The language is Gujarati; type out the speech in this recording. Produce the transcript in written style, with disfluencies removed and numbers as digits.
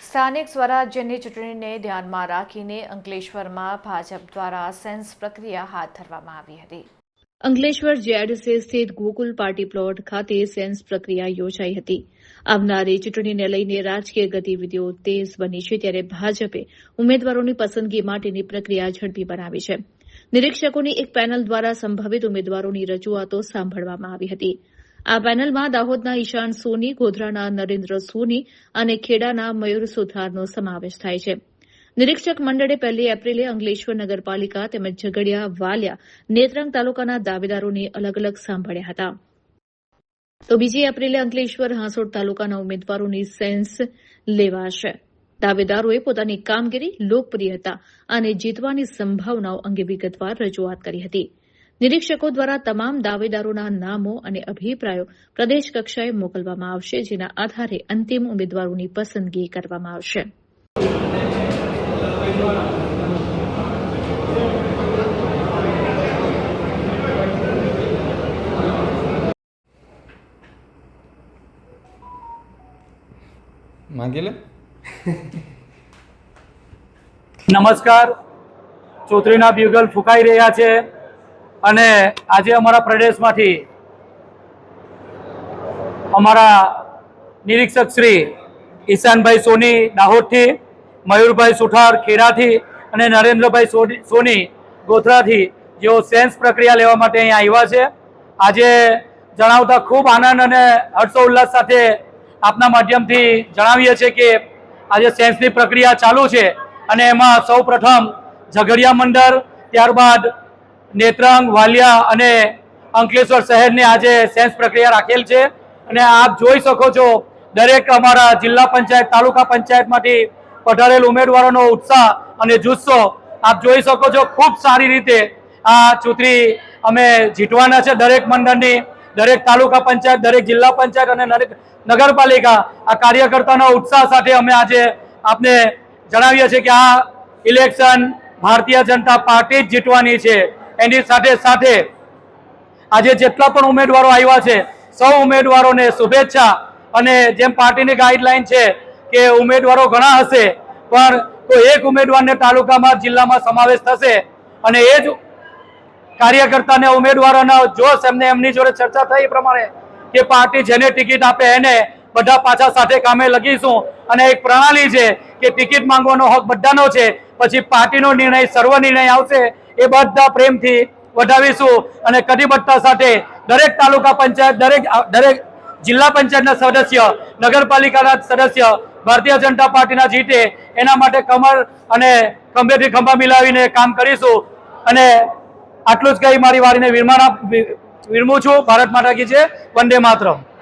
સ્થાનિક સ્વરાજ્યની ચૂંટણીને ધ્યાનમાં રાખીને અંકલેશ્વરમાં ભાજપ દ્વારા સેન્સ પ્રક્રિયા હાથ ધરવામાં આવી હતી। અંકલેશ્વર જેઆરડીસી સ્થિત ગોકુલ પાર્ટી પ્લોટ ખાતે સેન્સ પ્રક્રિયા યોજાઈ હતી। આવનારી ચૂંટણીને લઈને રાજકીય ગતિવિધિઓ તેજ બની છે, ત્યારે ભાજપે ઉમેદવારોની પસંદગી માટેની પ્રક્રિયા ઝડપી બનાવી છે। નિરીક્ષકોની એક પેનલ દ્વારા સંભવિત ઉમેદવારોની રજૂઆતો સાંભળવામાં આવી હતી। આ પેનલમાં દાહોદના ઈશાન સોની, ગોધરાના નરેન્દ્ર સોની અને ખેડાના મયુર સુથારનો સમાવેશ થાય છે। નિરીક્ષક મંડળે 1 એપ્રિલે અંકલેશ્વર નગરપાલિકા તેમજ ઝઘડિયા, વાલિયા, નેત્રંગ તાલુકાના દાવેદારોને અલગ અલગ સાંભળ્યા હતા, તો 2 એપ્રિલે અંકલેશ્વર, હાંસોડ તાલુકાના ઉમેદવારોની સેન્સ લેવાશે। દાવેદારોએ પોતાની કામગીરી, લોકપ્રિયતા અને જીતવાની સંભાવનાઓ અંગે વિગતવાર રજૂઆત કરી હતી। નિરીક્ષકો દ્વારા તમામ દાવેદારોના નામો અને અભિપ્રાયો પ્રદેશ કક્ષાએ મોકલવામાં આવશે, જેના આધારે અંતિમ ઉમેદવારોની પસંદગી કરવામાં આવશે। નમસ્કાર, ચૌધરીના બ્યુગલ ફૂંકાઈ રહ્યા છે અને આજે અમારા પ્રદેશમાંથી અમારા નિરીક્ષક શ્રી ઈશાનભાઈ સોની દાહોદથી, મયુરભાઈ સુથાર ખેડાથી અને નરેન્દ્રભાઈ સોની ગોધરાથી જેઓ સેન્સ પ્રક્રિયા લેવા માટે અહીંયા આવ્યા છે, આજે જણાવતા ખૂબ આનંદ અને હર્ષોલ્લાસ સાથે આપના માધ્યમથી જણાવીએ છીએ કે આજે સેન્સની પ્રક્રિયા ચાલુ છે અને એમાં સૌ પ્રથમ ઝઘડિયા મંડળ, ત્યારબાદ નેત્રંગ, વાલિયા અને અંકલેશ્વર શહેરની આજે સેન્સ પ્રક્રિયા રાખેલ છે। અને આપ જોઈ શકો છો, દરેક અમારા જિલ્લા પંચાયત, તાલુકા પંચાયતમાંથી પધારેલ ઉમેદવારોનો ઉત્સાહ અને જુસ્સો આપ જોઈ શકો છો। ખૂબ સારી રીતે આ ચૂંટણી અમે જીતવાના છે। દરેક મંડળની, દરેક તાલુકા પંચાયત, દરેક જિલ્લા પંચાયત અને દરેક નગરપાલિકા આ કાર્યકર્તાના ઉત્સાહ સાથે અમે આજે આપને જણાવીએ છીએ કે આ ઇલેક્શન ભારતીય જનતા પાર્ટી જ જીતવાની છે। એની સાથે સાથે આજે જેટલા પણ ઉમેદવારો આવ્યા છે, સૌ ઉમેદવારોને શુભેચ્છા। અને જેમ પાર્ટીની ગાઈડલાઈન છે કે ઉમેદવારો ઘણા હશે પણ કોઈ એક ઉમેદવારને તાલુકામાં, જિલ્લામાં સમાવેશ થશે અને એ જ કાર્યકર્તાને, ઉમેદવારોના જોશ એમની જોડે ચર્ચા થઈ એ પ્રમાણે કે પાર્ટી જેને ટિકિટ આપે એને બધા પાછા સાથે કામે લગીશું। અને એક પ્રણાલી છે કે ટિકિટ માંગવાનો હક બધાનો છે, પછી પાર્ટીનો નિર્ણય, સર્વ નિર્ણય આવશે એ બધા પ્રેમથી વધાવીશું અને કટિબદ્ધતા સાથે દરેક તાલુકા પંચાયત, દરેક જિલ્લા પંચાયતના સદસ્ય, નગરપાલિકાના સદસ્ય ભારતીય જનતા પાર્ટીના જીતે એના માટે કમર અને ખંભેથી ખંભા મિલાવીને કામ કરીશું। અને આટલું જ કહી મારી વારીને વિરમું છું। ભારત માતા કી જય, વંદે માતરમ।